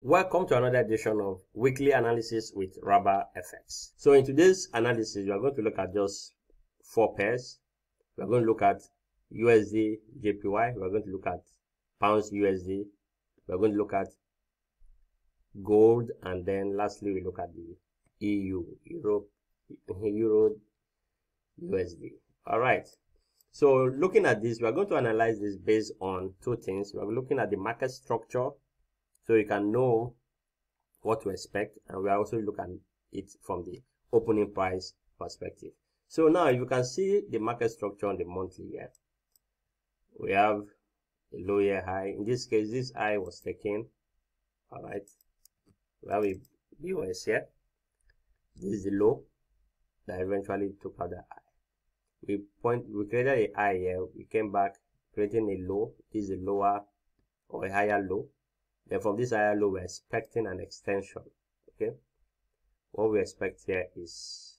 Welcome to another edition of Weekly Analysis with Raba Fx. So in today's analysis, we are going to look at just 4 pairs. We are going to look at USD JPY. We are going to look at Pounds USD. We are going to look at gold, and then lastly we look at the Euro USD. All right. So looking at this, we are going to analyze this based on 2 things. We are looking at the market structure, so you can know what to expect, and we are also looking at it from the opening price perspective. So now you can see the market structure on the monthly here. We have a low year high. In this case, this high was taken. All right. We have a BOS here. This is the low that eventually took out the high. We created a high here. We came back creating a low. This is a lower or a higher low. Then from this higher low, we're expecting an extension. Okay. What we expect here is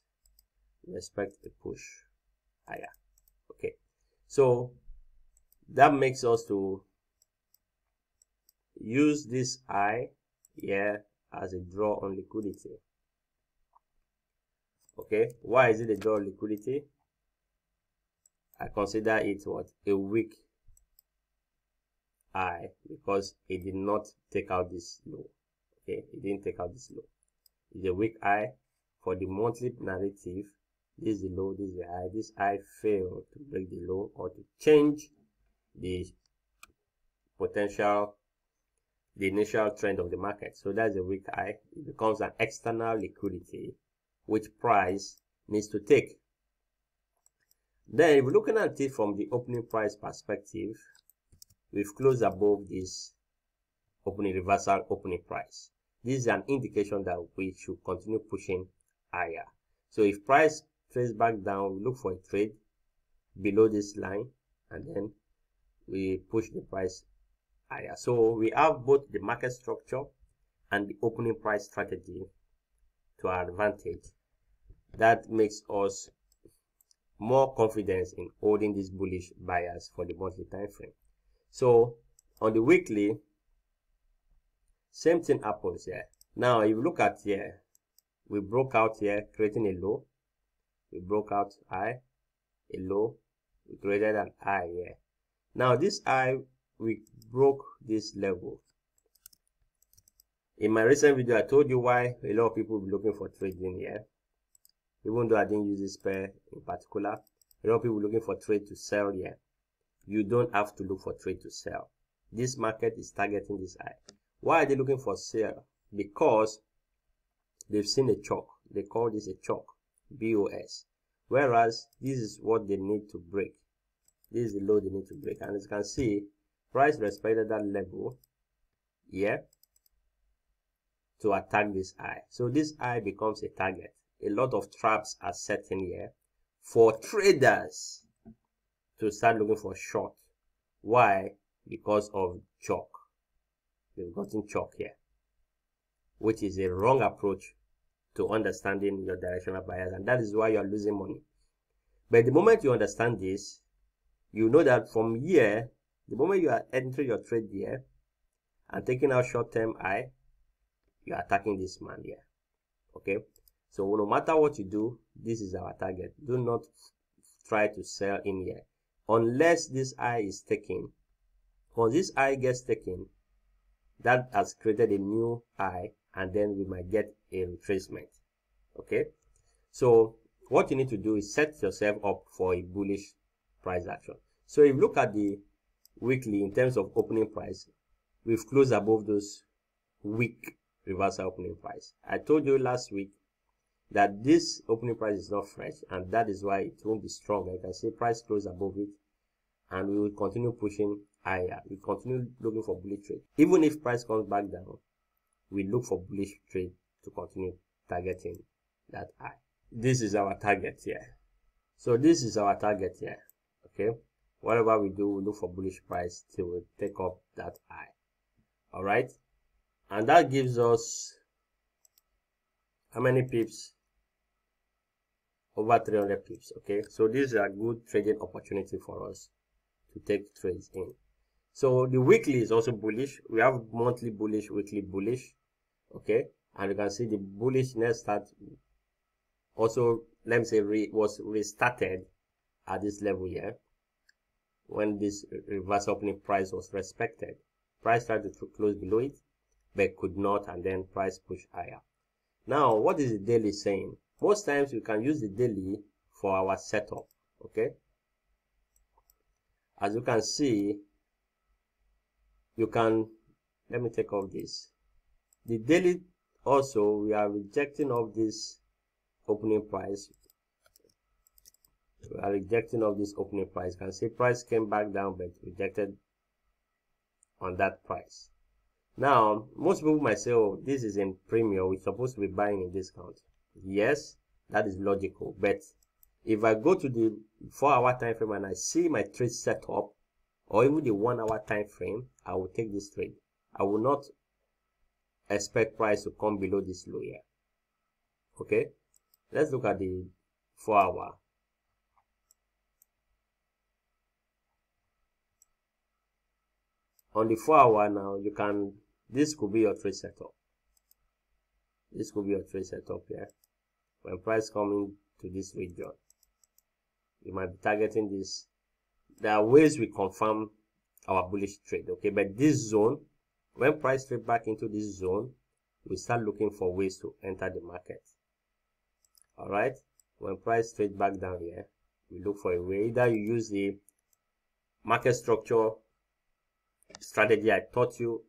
we expect a push higher. Okay. So that makes us to use this high here as a draw on liquidity. Okay. Why is it a draw on liquidity? I consider it what a weak high because it did not take out this low. Okay, it didn't take out this low. It's a weak high for the monthly narrative. This is the low, this is the high. This high failed to break the low or to change the initial trend of the market. So that's a weak high. It becomes an external liquidity which price needs to take. Then if we're looking at it from the opening price perspective, we've closed above this reversal opening price. This is an indication that we should continue pushing higher. So if price trades back down, we look for a trade below this line, and then we push the price higher. So we have both the market structure and the opening price strategy to our advantage. That makes us more confidence in holding these bullish buyers for the monthly time frame. So on the weekly, same thing happens here. Now if you look at here, we broke out here creating a low. We broke out high, a low, we created an high here. Now this high, we broke this level. In my recent video, I told you why a lot of people will be looking for trading here. Even though I didn't use this pair in particular, a lot of people looking for trade to sell here. You don't have to look for trade to sell. This market is targeting this high. Why are they looking for sell? Because they've seen a choke. They call this a choke, BOS. Whereas this is what they need to break. This is the low they need to break. And as you can see, price respected that level here to attack this high. So this high becomes a target. A lot of traps are set in here for traders to start looking for short. Why? Because of choke. They've gotten choke here, which is a wrong approach to understanding your directional bias, and that is why you are losing money. But the moment you understand this, you know that from here, the moment you are entering your trade here and taking out short-term high, you are attacking this man here. Okay, so no matter what you do, this is our target. Do not try to sell in here unless this high is taken. Once this high gets taken, that has created a new high, and then we might get a retracement. Okay, so what you need to do is set yourself up for a bullish price action. So if you look at the weekly in terms of opening price, we've closed above those weak reversal opening price. I told you last week that this opening price is not fresh, and that is why it won't be strong. You can see price close above it, and we will continue pushing higher. We continue looking for bullish trade. Even if price comes back down, we look for bullish trade to continue targeting that high. This is our target here. So this is our target here. Okay, whatever we do, we look for bullish price till we take up that high. All right, and that gives us how many pips? Over 300 pips. Okay, so this is a good trading opportunity for us to take trades in. So the weekly is also bullish. We have monthly bullish, weekly bullish. Okay, and you can see the bullishness start also, let me say, was restarted at this level here when this reverse opening price was respected. Price tried to close below it, but could not, and then price pushed higher. Now, what is the daily saying? Most times we can use the daily for our setup. Okay, as you can see, you can, let me take off this. The daily also, we are rejecting of this opening price. We are rejecting of this opening price. You can see price came back down but rejected on that price. Now, most people might say, oh, this is in premium, we're supposed to be buying a discount. Yes, that is logical, but if I go to the 4-hour time frame and I see my trade set up, or even the 1-hour time frame, I will take this trade. I will not expect price to come below this low here. Okay, let's look at the 4-hour. On the 4-hour now, you can, this could be your trade setup. This could be your trade setup here. When price coming to this region, you might be targeting this. There are ways we confirm our bullish trade, okay? But this zone, when price trade back into this zone, we start looking for ways to enter the market. All right, when price trade back down here, we look for a way. Either you use the market structure strategy I taught you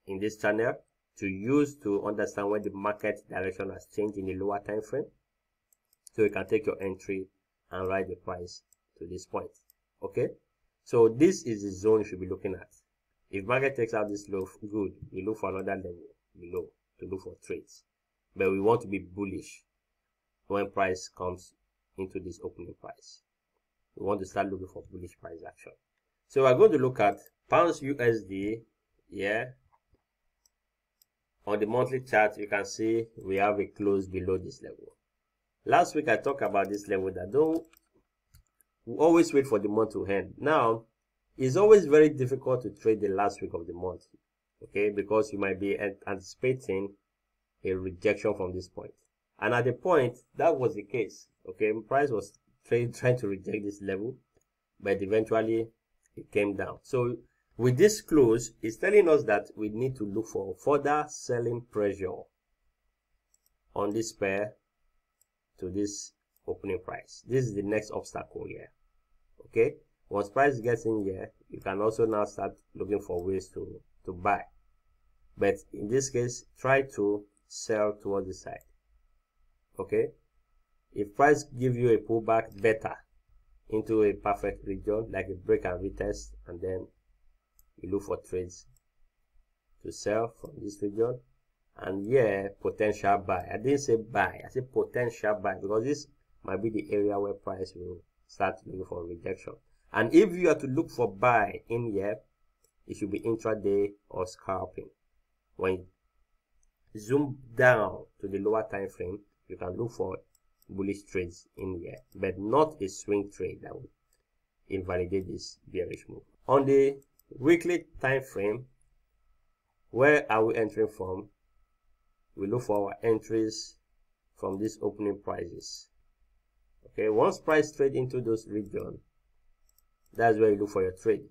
in this channel to use to understand when the market direction has changed in the lower time frame, so you can take your entry and ride the price to this point. Okay, so this is the zone you should be looking at. If market takes out this low, good, we look for another level below to look for trades, but we want to be bullish when price comes into this opening price. We want to start looking for bullish price action. So we're going to look at pounds USD. Yeah, on the monthly chart, you can see we have a close below this level. Last week I talked about this level that don't always wait for the month to end. Now, it's always very difficult to trade the last week of the month, okay, because you might be anticipating a rejection from this point. And at the point, that was the case, okay, price was trying to reject this level, but eventually it came down. So with this close, it's telling us that we need to look for further selling pressure on this pair to this opening price. This is the next obstacle here. Okay, once price gets in here, you can also now start looking for ways to buy. But in this case, try to sell towards the side. Okay, if price give you a pullback, better into a perfect region like a break and retest, and then you look for trades to sell from this region. And yeah, potential buy. I didn't say buy, I said potential buy, because this might be the area where price will start looking for rejection. And if you are to look for buy in here, it should be intraday or scalping. When you zoom down to the lower time frame, you can look for bullish trades in here, but not a swing trade that will invalidate this bearish move. On the weekly time frame, where are we entering from? We look for our entries from these opening prices. Okay, once price trade into those regions, that's where you look for your trade.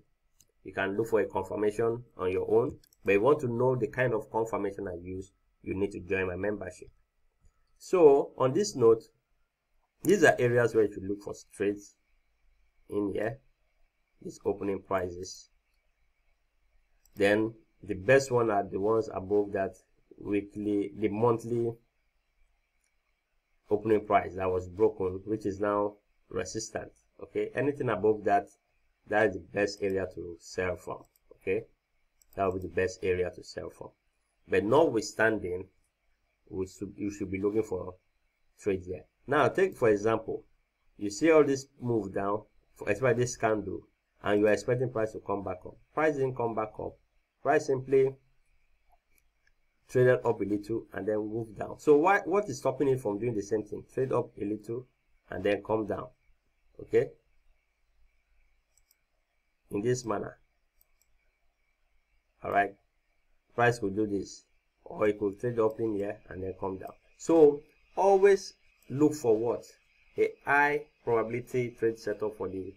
You can look for a confirmation on your own, but you want to know the kind of confirmation I use, you need to join my membership. So on this note, these are areas where you should look for trades in here, these opening prices. Then the best one are the ones above that weekly, the monthly opening price that was broken, which is now resistant. Okay, anything above that, that is the best area to sell from. Okay, that will be the best area to sell from. But notwithstanding, you should be looking for trades here. Now, take for example, you see all this move down, especially this candle, and you are expecting price to come back up. Price didn't come back up. Price simply traded up a little and then moved down. So what is stopping it from doing the same thing? Trade up a little and then come down. Okay, in this manner. All right, price will do this, or it could trade up in here and then come down. So always look for what? A high probability trade setup for the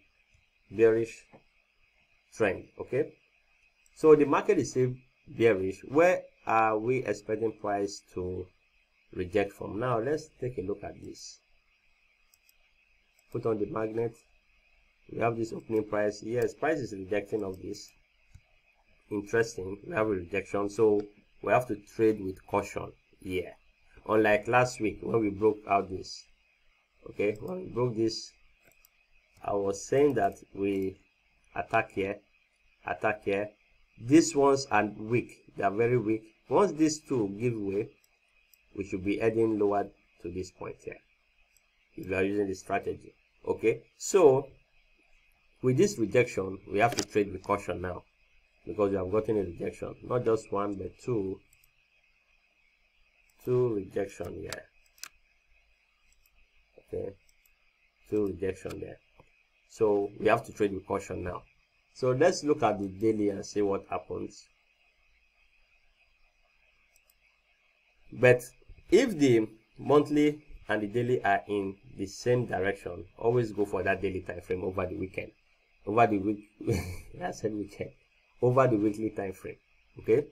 bearish trend. Okay, so the market is still bearish. Where are we expecting price to reject from? Now let's take a look at this. Put on the magnet. We have this opening price. Yes, price is rejecting of this. Interesting, we have a rejection, so we have to trade with caution here. Unlike last week when we broke out this. Okay, when we broke this, I was saying that we attack here. These ones are weak, they are very weak. Once these two give way, we should be heading lower to this point here if we are using this strategy. Okay, so with this rejection, we have to trade with caution now, because we have gotten a rejection, not just one but two rejection here. Okay, two rejection there, so we have to trade with caution now. So let's look at the daily and see what happens. But if the monthly and the daily are in the same direction, always go for that daily time frame over the weekend, over the week. I said weekend, over the weekly time frame. Okay,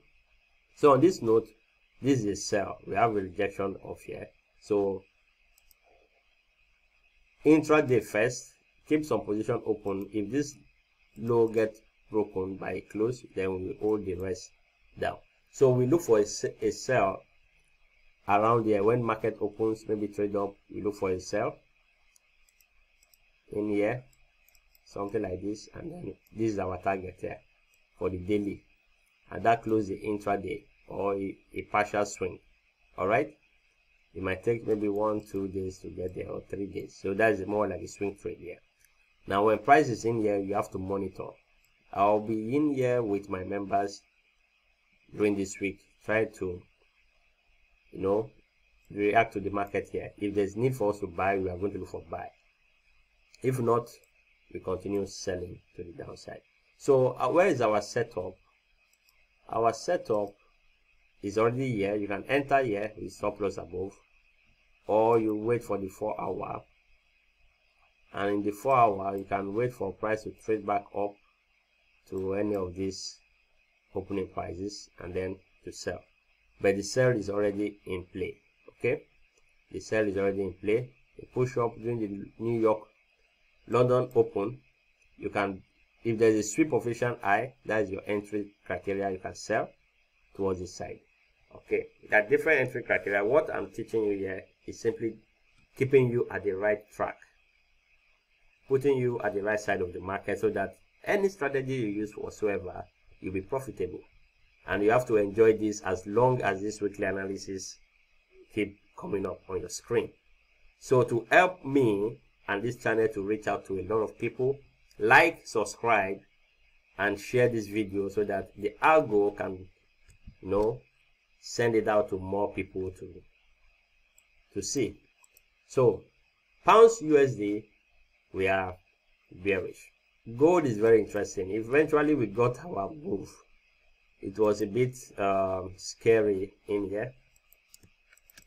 so on this note, this is a sell. We have a rejection of here, so intraday first, keep some position open. If this low gets broken by close, then we will hold the rest down. So we look for a sell around here. When market opens, maybe trade up, we look for a sell in here, something like this, and then this is our target here for the daily, and that close the intraday or a partial swing. All right, it might take maybe 1-2 days to get there, or 3 days, so that's more like a swing trade here. Now when price is in here, you have to monitor. I'll be in here with my members during this week, try to react to the market here. If there's need for us to buy, we are going to look for buy. If not, we continue selling to the downside. So where is our setup? Our setup is already here. You can enter here with stop loss above, or you wait for the 4 hour, and in the 4 hour you can wait for price to trade back up to any of these opening prices and then to sell. But the sell is already in play. Okay, the sell is already in play. A push up during the New York London open, you can, if there's a sweep of Asian high, that is your entry criteria. You can sell towards this side. Okay, there are different entry criteria. What I'm teaching you here is simply keeping you at the right track, putting you at the right side of the market, so that any strategy you use whatsoever, you'll be profitable. And you have to enjoy this as long as this weekly analysis keep coming up on your screen. So to help me and this channel to reach out to a lot of people, like, subscribe, and share this video so that the algo can send it out to more people to see. So pounds USD, we are bearish. Gold is very interesting. Eventually we got our move. It was a bit scary in here,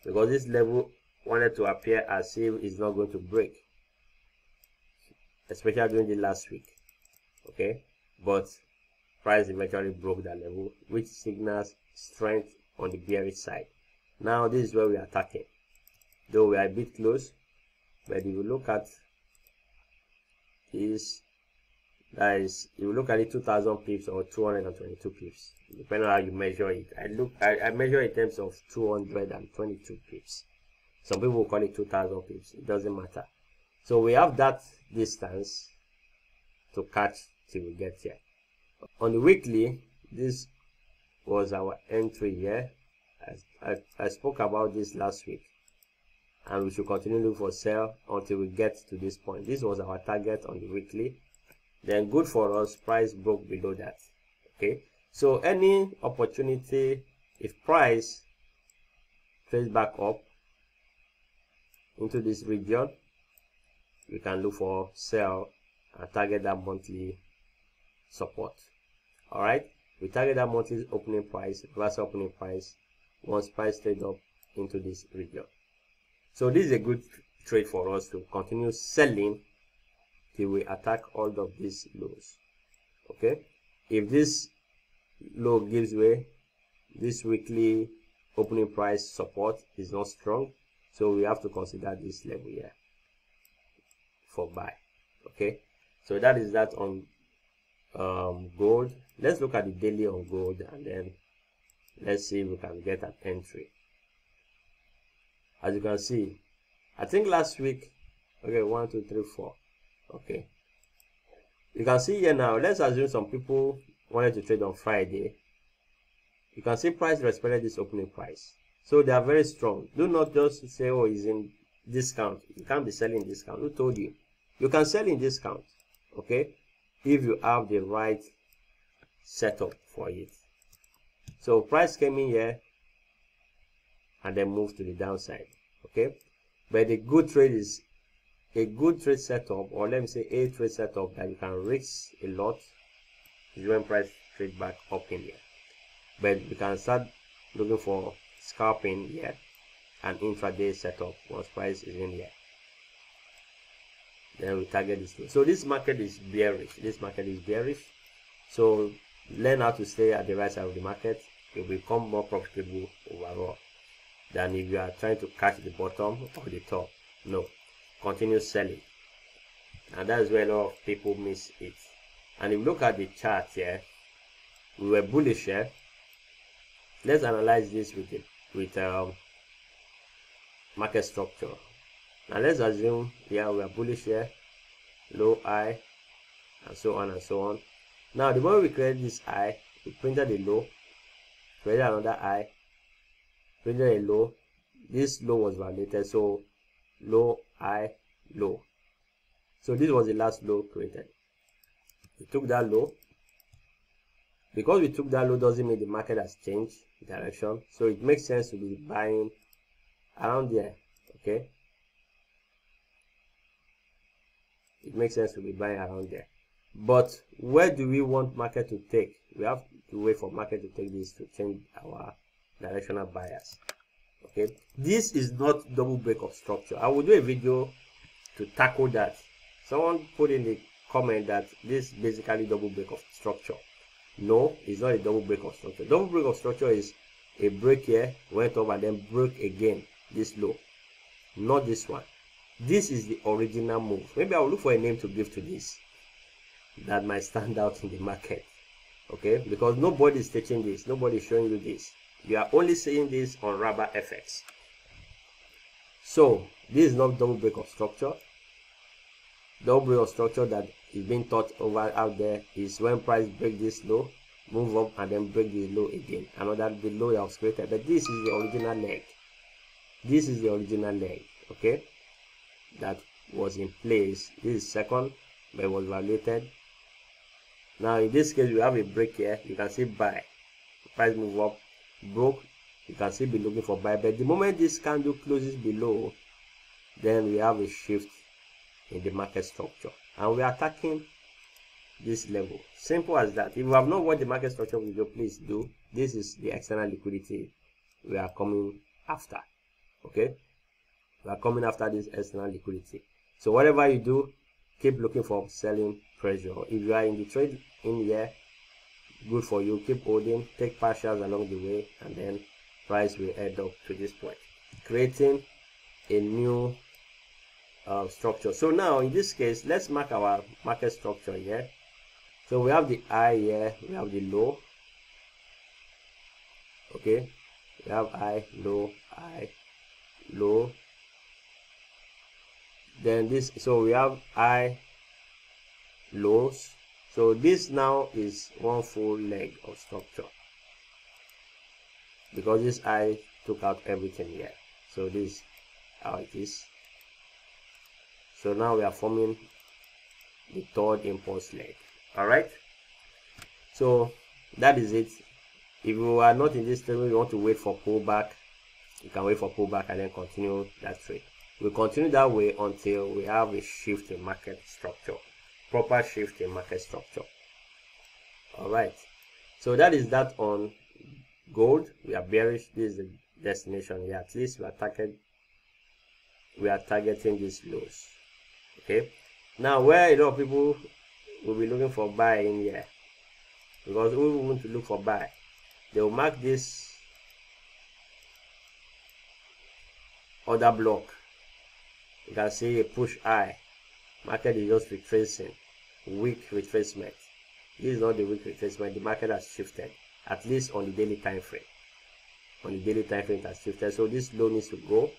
because this level wanted to appear as if it's not going to break, especially during the last week. Okay, but price eventually broke that level, which signals strength on the bearish side. Now this is where we are attacking, though we are a bit close. But if you look at this, that is, if you look at it, 2000 pips or 222 pips, depending on how you measure it. I measure in terms of 222 pips. Some people will call it 2000 pips. It doesn't matter. So we have that distance to catch till we get here. On the weekly, this was our entry here. I spoke about this last week, and we should continue to look for sell until we get to this point. This was our target on the weekly. Then good for us, price broke below that. Okay, so any opportunity, if price trades back up into this region, we can look for sell and target that monthly support. All right, We target that monthly opening price, reversal opening price, once price trade up into this region. So this is a good trade for us to continue selling till we attack all of these lows. Okay, if this low gives way, this weekly opening price support is not strong, so we have to consider this level here for buy. Okay, so that is that on gold. Let's look at the daily on gold, and then let's see if we can get an entry. As you can see, I think last week, okay, 1 2 3 4, okay, you can see here now. Let's assume some people wanted to trade on Friday. You can see price respected this opening price, so they are very strong. Do not just say, oh, it's in discount. You can't be selling discount. Who told you? You can sell in discount, okay, if you have the right setup for it. So price came in here and then moved to the downside, okay, but the good trade is a good trade setup, or let me say a trade setup that you can risk a lot, is when price trade back up in here. But we can start looking for scalping here and intraday setup once price is in here. Then we target this low. So this market is bearish. This market is bearish. So learn how to stay at the right side of the market. You'll become more profitable overall than if you are trying to catch the bottom or the top. No, continue selling. And that is where a lot of people miss it. And if you look at the chart here, we were bullish here. Let's analyze this with market structure. Now let's assume here we are bullish here, low high, and so on and so on. Now the moment we create this high, we printed a low, created another high, printed a low. This low was violated, so low, high, low. So this was the last low created. We took that low. Because we took that low doesn't mean the market has changed direction, so it makes sense to be buying around there. Okay, it makes sense to be buying around there. But where do we want market to take? We have to wait for market to take this to change our directional bias. Okay, this is not double break of structure. I will do a video to tackle that. Someone put in the comment that this is basically double break of structure. No, it's not a double break of structure. Double break of structure is a break here, went up and then broke again this low. Not this one. This is the original move. Maybe I will look for a name to give to this that might stand out in the market. Okay, because nobody is teaching this, nobody is showing you this. You are only seeing this on Raba Fx. So this is not double break of structure. Double break of structure that is being taught over out there is when price break this low, move up and then break the low again. Another the low that was created. But this is the original leg. This is the original leg, okay, that was in place. This is second, but it was violated. Now in this case we have a break here. You can see buy. Price move up, broke. You can see be looking for buy. But the moment this candle closes below, then we have a shift in the market structure, and we are attacking this level. Simple as that. If you have not watched the market structure video, please do. This is the external liquidity we are coming after. Okay, we are coming after this external liquidity. So whatever you do, keep looking for selling pressure. If you are in the trade in here, good for you. Keep holding, take partials along the way, and then price will head up to this point, creating a new structure. So now in this case, let's mark our market structure here. So we have the high here, we have the low. Okay, we have high, low, low. Then this, so we have high, lows. So this now is one full leg of structure because this high took out everything here. So this is how it is. So now we are forming the third impulse leg. All right, so that is it. If you are not in this trade, you want to wait for pullback, you can wait for pullback and then continue that trade. We'll continue that way until we have a shift in market structure, proper shift in market structure. All right, So that is that on gold. We are bearish. This is the destination here. At least we are targeting these lows. Okay, now where a lot of people will be looking for buy in here, because we want to look for buy, they will mark this other block. You can see a push high. Market is just retracing, weak retracement. This is not the weak retracement. The market has shifted, at least on the daily time frame. On the daily time frame, it has shifted. So this low needs to go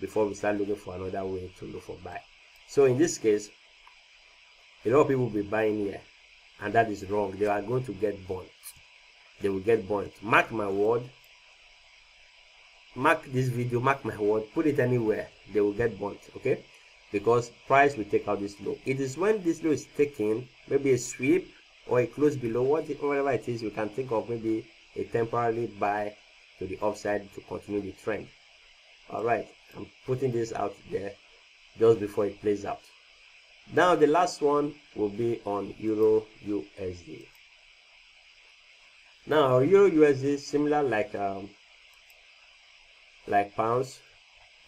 before we start looking for another way to look for buy. So in this case, a lot of people will be buying here, and that is wrong. They are going to get burnt. They will get burnt. Mark my word. Mark this video, mark my word, put it anywhere, they will get burnt. Okay, because price will take out this low. It is when this low is taken, maybe a sweep or a close below, whatever it is, you can think of maybe a temporary buy to the upside to continue the trend. All right, I'm putting this out there just before it plays out. Now the last one will be on Euro USD. Now Euro USD similar like pounds,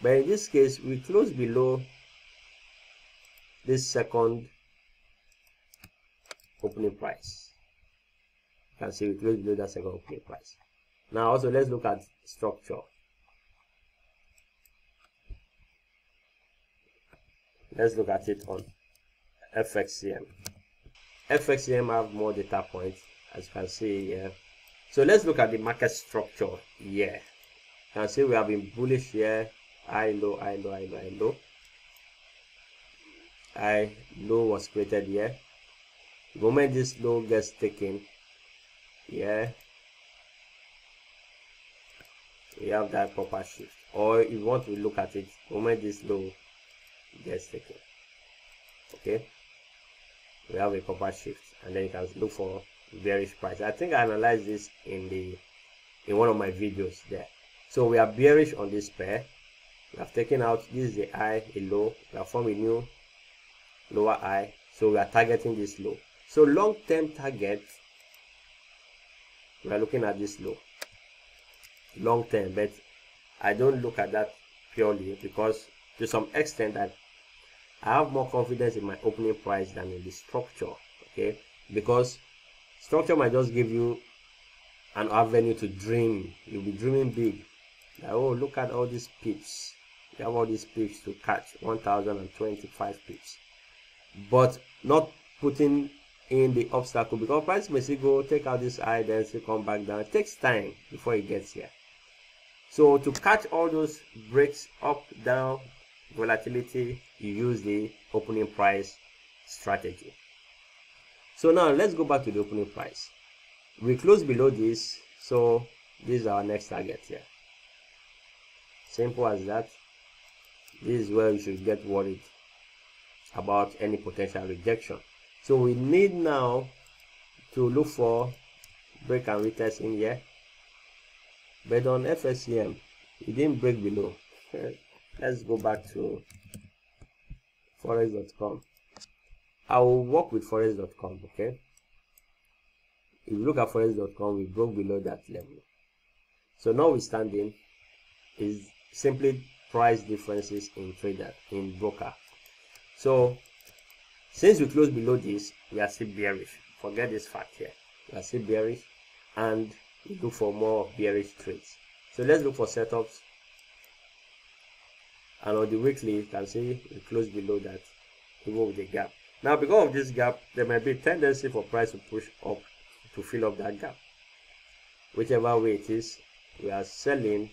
but in this case we close below this second opening price. You can see we close below that second opening price. Now also let's look at structure. Let's look at it on FXCM. FXCM have more data points, as you can see here. So let's look at the market structure here. You can see we have been bullish here. High low, high low, high low, high low. High low was created here. The moment this low gets taken here, we have that proper shift. Or if you want to look at it, the moment this low gets taken, okay, we have a proper shift, and then you can look for bearish price. I think I analyzed this in one of my videos there. So we are bearish on this pair. We have taken out, this is the high, a low. We have formed a new lower high. So we are targeting this low. So long-term target, we are looking at this low. Long-term, but I don't look at that purely because to some extent I have more confidence in my opening price than in the structure. Okay, because structure might just give you an avenue to dream. You'll be dreaming big. Like, oh, look at all these pips. You have all these pips to catch, 1025 pips, but not putting in the obstacle, because price may still go take out this high, then still come back down. It takes time before it gets here. So to catch all those breaks up, down, volatility, you use the opening price strategy. So now let's go back to the opening price. We close below this, so this is our next target here. Simple as that. This is where you should get worried about any potential rejection. So we need now to look for break and retest in here. But on FSCM, it didn't break below. Let's go back to forex.com. I will work with forex.com, okay? If you look at forex.com, we broke below that level. So notwithstanding is simply price differences in trader, in broker. So since we close below this, we are still bearish. Forget this fact here. We are still bearish, and we look for more bearish trades. So let's look for setups. And on the weekly, you can see we close below that, even with the gap. Now, because of this gap, there might be a tendency for price to push up to fill up that gap. Whichever way it is, we are selling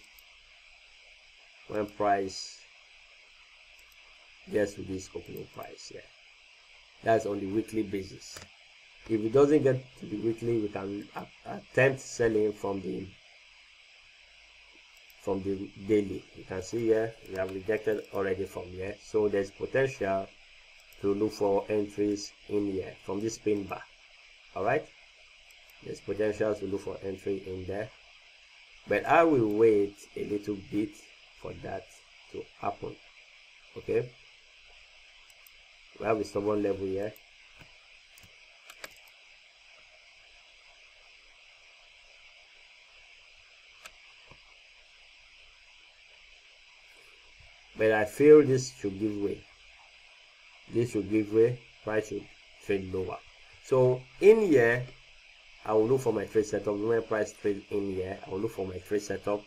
when price gets to this opening price here. That's on the weekly basis. If it doesn't get to the weekly, we can attempt selling from the daily. You can see here we have rejected already from here, so there's potential to look for entries in here from this pin bar. All right, there's potential to look for entry in there, but I will wait a little bit for that to happen. Okay, we have a stubborn level here. but I feel this should give way. This should give way, price should trade lower. So in here, I will look for my trade setup. When price trade in here, I will look for my trade setup,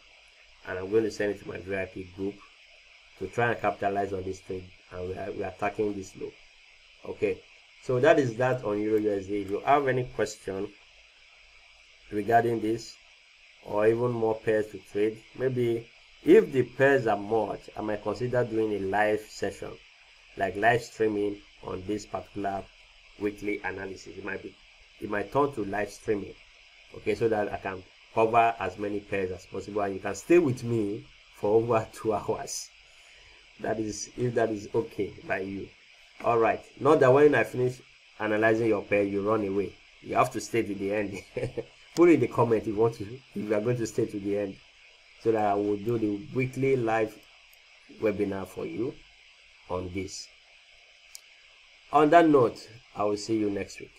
and I'm going to send it to my VIP group to try and capitalize on this trade, and we are attacking this low. Okay, so that is that on Euro USD. If you have any question regarding this, or even more pairs to trade, maybe if the pairs are much, I might consider doing a live session, like live streaming on this particular weekly analysis. It might turn to live streaming, okay, so that I can cover as many pairs as possible, and you can stay with me for over 2 hours. That is, if that is okay by you. All right, not that when I finish analyzing your pair you run away. You have to stay to the end. Put in the comment if you want to, if you are going to stay to the end, so that I will do the weekly live webinar for you on this. On that note, I will see you next week.